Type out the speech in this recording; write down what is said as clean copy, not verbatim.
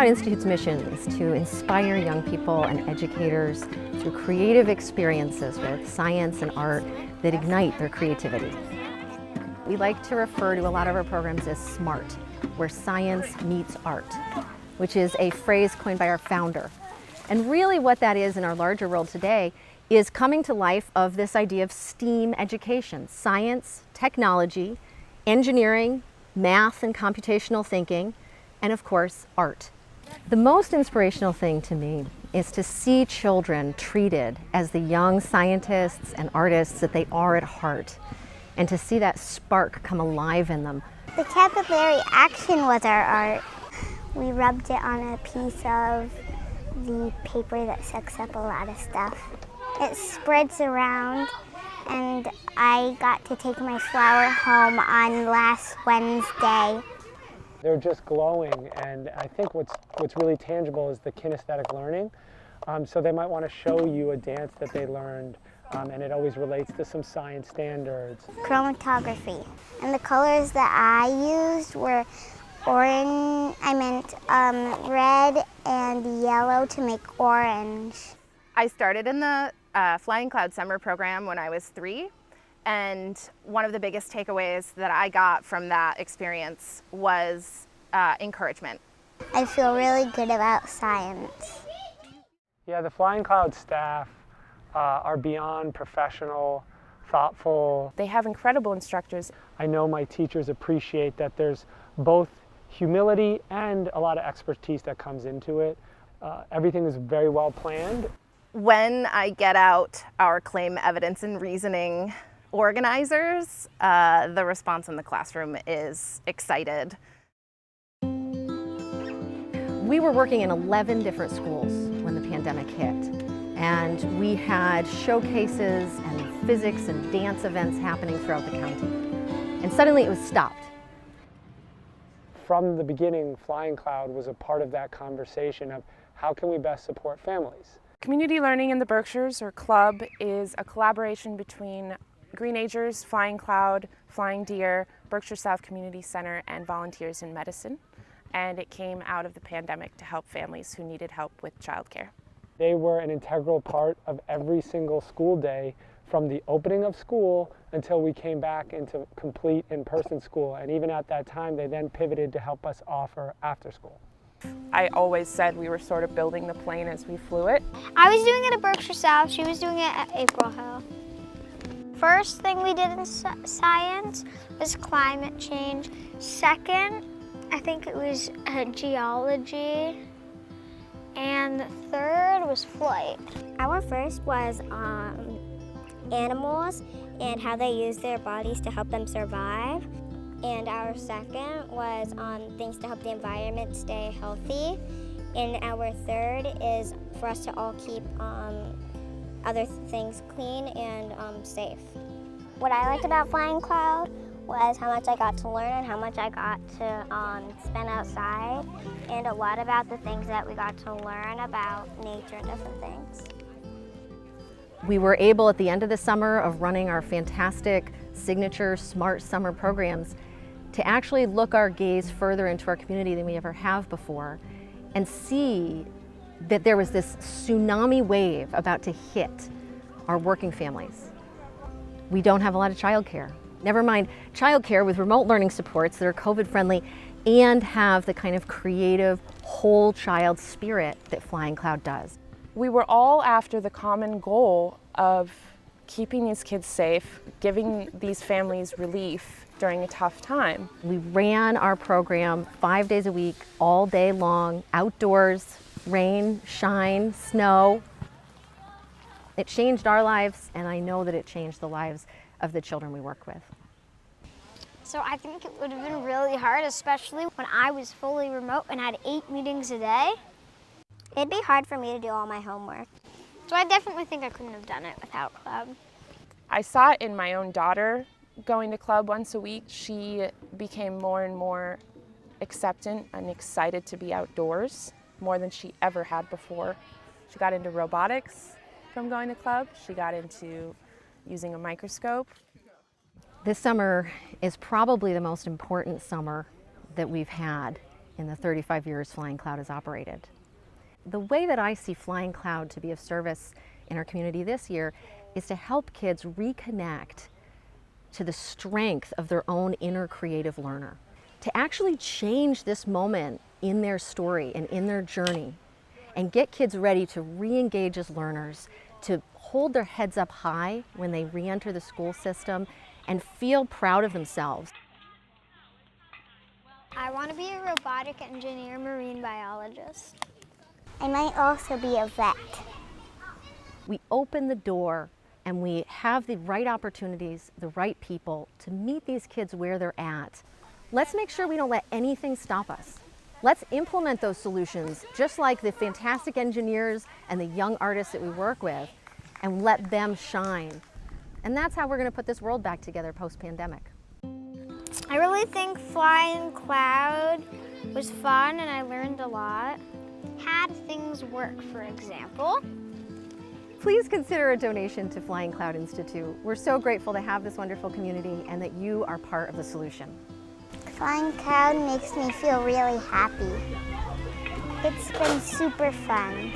Cloud Institute's mission is to inspire young people and educators through creative experiences with science and art that ignite their creativity. We like to refer to a lot of our programs as SMART, where science meets art, which is a phrase coined by our founder. And really what that is in our larger world today is coming to life of this idea of STEAM education: science, technology, engineering, math and computational thinking, and of course, art. The most inspirational thing to me is to see children treated as the young scientists and artists that they are at heart, and to see that spark come alive in them. The capillary action was our art. We rubbed it on a piece of the paper that sucks up a lot of stuff. It spreads around, and I got to take my flower home on last Wednesday. They're just glowing, and I think what's really tangible is the kinesthetic learning. So they might want to show you a dance that they learned, and it always relates to some science standards. Chromatography. And the colors that I used were red and yellow to make orange. I started in the Flying Cloud Summer Program when I was 3, and one of the biggest takeaways that I got from that experience was encouragement. I feel really good about science. Yeah, the Flying Cloud staff are beyond professional, thoughtful. They have incredible instructors. I know my teachers appreciate that there's both humility and a lot of expertise that comes into it. Everything is very well planned. When I get out our claim, evidence, and reasoning organizers, the response in the classroom is excited. We were working in 11 different schools when the pandemic hit, and we had showcases and physics and dance events happening throughout the county. And suddenly it was stopped. From the beginning, Flying Cloud was a part of that conversation of how can we best support families. Community Learning in the Berkshires, or CLUB, is a collaboration between Greenagers, Flying Cloud, Flying Deer, Berkshire South Community Center, and Volunteers in Medicine. And it came out of the pandemic to help families who needed help with childcare. They were an integral part of every single school day, from the opening of school until we came back into complete in-person school. And even at that time, they then pivoted to help us offer after school. I always said we were sort of building the plane as we flew it. I was doing it at Berkshire South, she was doing it at April Hill. First thing we did in science was climate change. Second, I think it was geology. And the third was flight. Our first was animals and how they use their bodies to help them survive. And our second was on things to help the environment stay healthy. And our third is for us to all keep other things clean and safe. What I liked about Flying Cloud was how much I got to learn and how much I got to spend outside, and a lot about the things that we got to learn about nature and different things. We were able, at the end of the summer of running our fantastic signature SMART summer programs, to actually look our gaze further into our community than we ever have before, and see that there was this tsunami wave about to hit our working families. We don't have a lot of childcare. Never mind childcare with remote learning supports that are COVID friendly and have the kind of creative whole child spirit that Flying Cloud does. We were all after the common goal of keeping these kids safe, giving these families relief during a tough time. We ran our program 5 days a week, all day long, outdoors, rain, shine, snow. It changed our lives, and I know that it changed the lives of the children we work with. So I think it would have been really hard, especially when I was fully remote and had 8 meetings a day. It'd be hard for me to do all my homework. So I definitely think I couldn't have done it without CLUB. I saw it in my own daughter going to CLUB once a week. She became more and more acceptant and excited to be outdoors, more than she ever had before. She got into robotics from going to CLUB. She got into using a microscope. This summer is probably the most important summer that we've had in the 35 years Flying Cloud has operated. The way that I see Flying Cloud to be of service in our community this year is to help kids reconnect to the strength of their own inner creative learner, to actually change this moment in their story and in their journey, and get kids ready to re-engage as learners, to hold their heads up high when they re-enter the school system and feel proud of themselves. I want to be a robotic engineer, marine biologist. I might also be a vet. We open the door and we have the right opportunities, the right people to meet these kids where they're at. Let's make sure we don't let anything stop us. Let's implement those solutions, just like the fantastic engineers and the young artists that we work with, and let them shine. And that's how we're going to put this world back together post-pandemic. I really think Flying Cloud was fun and I learned a lot. Had things work, for example. Please consider a donation to Flying Cloud Institute. We're so grateful to have this wonderful community and that you are part of the solution. Flying Cloud makes me feel really happy. It's been super fun.